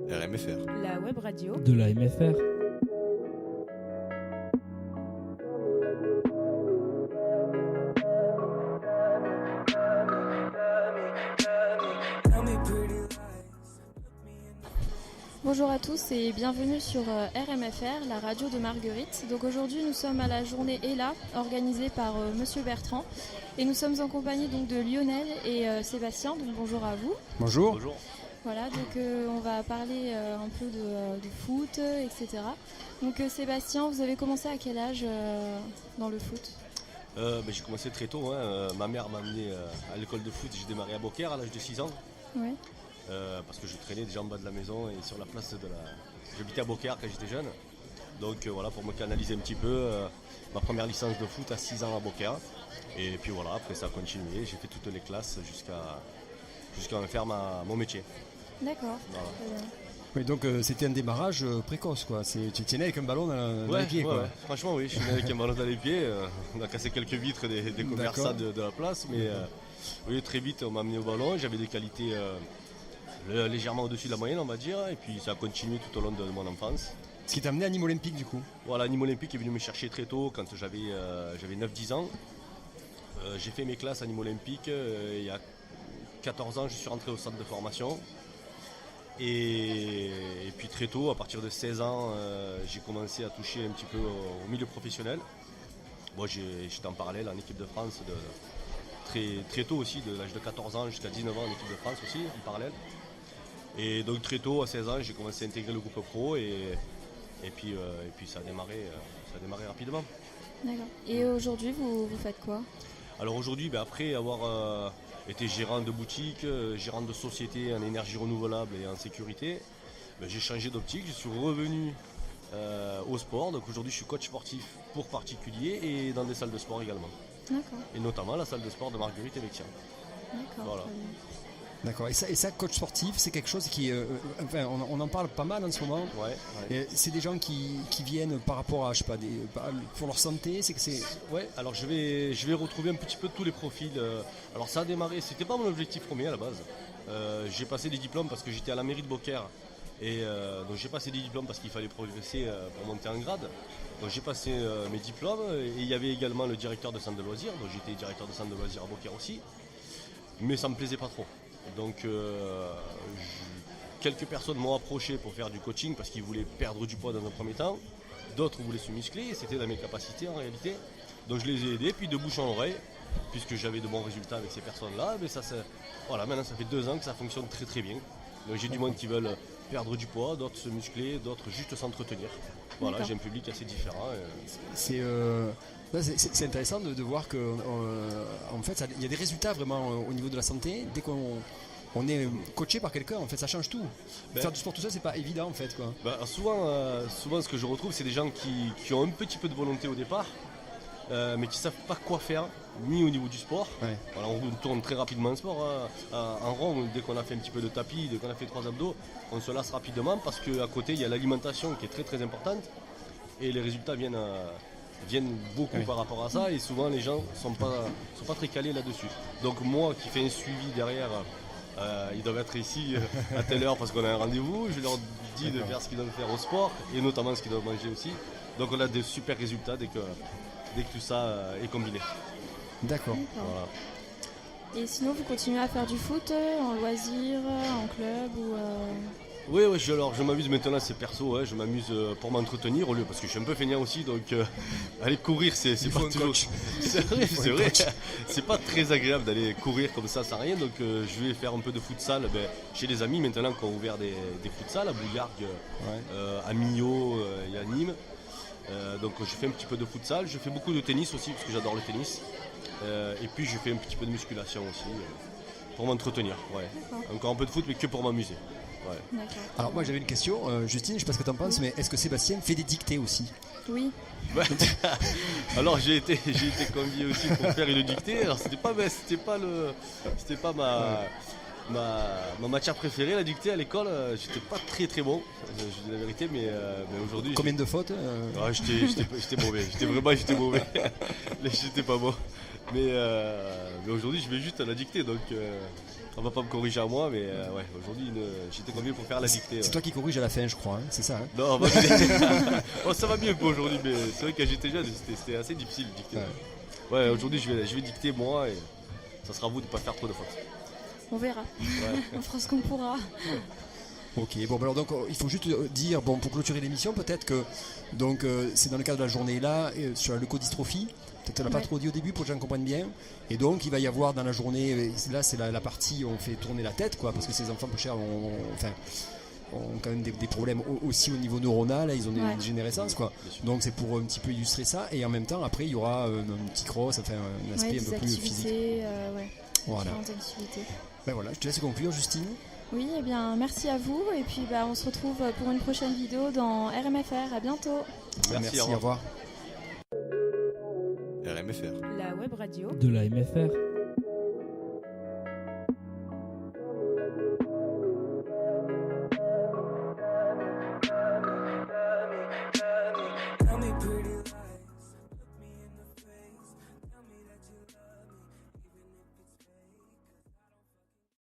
RMFR. La web radio de la MFR. Bonjour à tous et bienvenue sur RMFR, la radio de Marguerite. Donc aujourd'hui nous sommes à la journée ELA organisée par Monsieur Bertrand et nous sommes en compagnie donc de Lionel et Sébastien. Donc bonjour à vous. Bonjour. Bonjour. Voilà, donc on va parler un peu de foot, etc. Donc Sébastien, vous avez commencé à quel âge dans le foot ? J'ai commencé très tôt. Ma mère m'a amené à l'école de foot. J'ai démarré à Beaucaire à l'âge de 6 ans. Ouais. Parce que je traînais déjà en bas de la maison et sur la place de la... J'habitais à Beaucaire quand j'étais jeune. Donc voilà, pour me canaliser un petit peu, ma première licence de foot à 6 ans à Beaucaire. Et puis voilà, après ça a continué. J'ai fait toutes les classes jusqu'à en faire mon métier. D'accord. Voilà. Oui, donc c'était un démarrage précoce, quoi. Tu es né avec un ballon dans les pieds, quoi. Ouais. Franchement, oui, je suis né avec un ballon dans les pieds. On a cassé quelques vitres des commerçants de la place, mais oui, très vite on m'a amené au ballon. J'avais des qualités légèrement au-dessus de la moyenne, on va dire, et puis ça a continué tout au long de mon enfance. Ce qui t'a amené à Nîmes Olympique, du coup. Voilà, Nîmes Olympique est venu me chercher très tôt, quand j'avais 9-10 ans. J'ai fait mes classes à Nîmes Olympique. Il y a 14 ans, je suis rentré au centre de formation. Et puis très tôt, à partir de 16 ans, j'ai commencé à toucher un petit peu au milieu professionnel. Moi, j'étais en parallèle en équipe de France très tôt aussi, de l'âge de 14 ans jusqu'à 19 ans en équipe de France aussi, en parallèle. Et donc très tôt, à 16 ans, j'ai commencé à intégrer le groupe pro et puis ça a démarré rapidement. D'accord. Et aujourd'hui, vous faites quoi ? Alors aujourd'hui, après avoir été gérant de boutique, gérant de société en énergie renouvelable et en sécurité, j'ai changé d'optique, je suis revenu au sport. Donc aujourd'hui, je suis coach sportif pour particuliers et dans des salles de sport également. D'accord. Et notamment la salle de sport de Marguerite et Vexien. D'accord. Voilà. D'accord. Et ça, coach sportif, c'est quelque chose qui... on en parle pas mal en ce moment. Ouais. Et c'est des gens qui viennent par rapport à, je sais pas, pour leur santé, Ouais, alors je vais retrouver un petit peu tous les profils. Alors ça a démarré, c'était pas mon objectif premier à la base. J'ai passé des diplômes parce que j'étais à la mairie de Beaucaire. Et donc j'ai passé des diplômes parce qu'il fallait progresser pour monter en grade. Donc j'ai passé mes diplômes et il y avait également le directeur de centre de loisirs. Donc j'étais directeur de centre de loisirs à Beaucaire aussi. Mais ça me plaisait pas trop. Donc quelques personnes m'ont approché pour faire du coaching parce qu'ils voulaient perdre du poids dans un premier temps. D'autres voulaient se muscler et c'était dans mes capacités en réalité. Donc je les ai aidés, puis de bouche en oreille, puisque j'avais de bons résultats avec ces personnes-là. Mais maintenant ça fait 2 ans que ça fonctionne très très bien. Donc j'ai du monde qui veulent perdre du poids, d'autres se muscler, d'autres juste s'entretenir. Voilà, j'ai un public assez différent. C'est intéressant de voir que en fait, il y a des résultats vraiment au niveau de la santé. Dès qu'on est coaché par quelqu'un, en fait, ça change tout. Faire du sport tout seul, c'est pas évident en fait, quoi. Souvent, ce que je retrouve, c'est des gens qui ont un petit peu de volonté au départ, mais qui savent pas quoi faire, ni au niveau du sport. Ouais. Voilà, on tourne très rapidement en sport. En rond, dès qu'on a fait un petit peu de tapis, dès qu'on a fait 3 abdos, on se lasse rapidement parce qu'à côté, il y a l'alimentation qui est très très importante et les résultats viennent beaucoup par rapport à ça et souvent les gens sont pas très calés là-dessus. Donc moi qui fais un suivi derrière, ils doivent être ici à telle heure parce qu'on a un rendez-vous, je leur dis de faire ce qu'ils doivent faire au sport et notamment ce qu'ils doivent manger aussi. Donc on a des super résultats dès que tout ça est combiné. D'accord. Voilà. Et sinon, vous continuez à faire du foot en loisir, en club ou Oui, je m'amuse maintenant, c'est perso, je m'amuse pour m'entretenir parce que je suis un peu feignant aussi, donc aller courir, c'est pas toujours... C'est vrai, c'est pas très agréable d'aller courir comme ça sans rien, donc je vais faire un peu de futsal chez des amis maintenant qui ont ouvert des futsal à Bouillargues, à Millau et à Nîmes. Donc je fais un petit peu de futsal, je fais beaucoup de tennis aussi parce que j'adore le tennis. Et puis je fais un petit peu de musculation aussi pour m'entretenir. Ouais. Encore un peu de foot mais que pour m'amuser. Ouais. D'accord. Alors moi j'avais une question, Justine, je sais pas ce que tu en penses, mais est-ce que Sébastien fait des dictées aussi ? Oui. Alors j'ai été convié aussi pour faire une dictée. Alors c'était pas ma matière préférée, la dictée à l'école. J'étais pas très très bon, je dis la vérité, mais aujourd'hui. Combien de fautes J'étais mauvais, j'étais mauvais. J'étais pas bon. Mais aujourd'hui je vais juste à la dictée, donc On va pas me corriger à moi, mais ouais, aujourd'hui j'étais convié pour faire la dictée. C'est toi qui corrige à la fin, je crois, c'est ça. Non, oh, ça va mieux pour aujourd'hui, mais c'est vrai que quand j'étais jeune, c'était assez difficile de dicter. Ouais, aujourd'hui je vais dicter moi et ça sera à vous de ne pas faire trop de fautes. On verra. On fera ce qu'on pourra. Ok, bon alors donc il faut juste dire, pour clôturer l'émission, peut-être que donc c'est dans le cadre de la journée là sur la leucodystrophie. Peut-être on l'a pas trop dit au début pour que les gens comprennent bien. Et donc il va y avoir dans la journée, là c'est la partie où on fait tourner la tête, quoi, parce que ces enfants peu chers ont quand même des problèmes aussi au niveau neuronal, ils ont des dégénérescences, quoi. Donc c'est pour un petit peu illustrer ça. Et en même temps après il y aura un petit cross, enfin un aspect un peu plus physique. Voilà. Ben voilà, je te laisse conclure, Justine. Oui, eh bien merci à vous et puis on se retrouve pour une prochaine vidéo dans RMFR. À bientôt. Merci, au revoir. RMFR. La web radio de la MFR.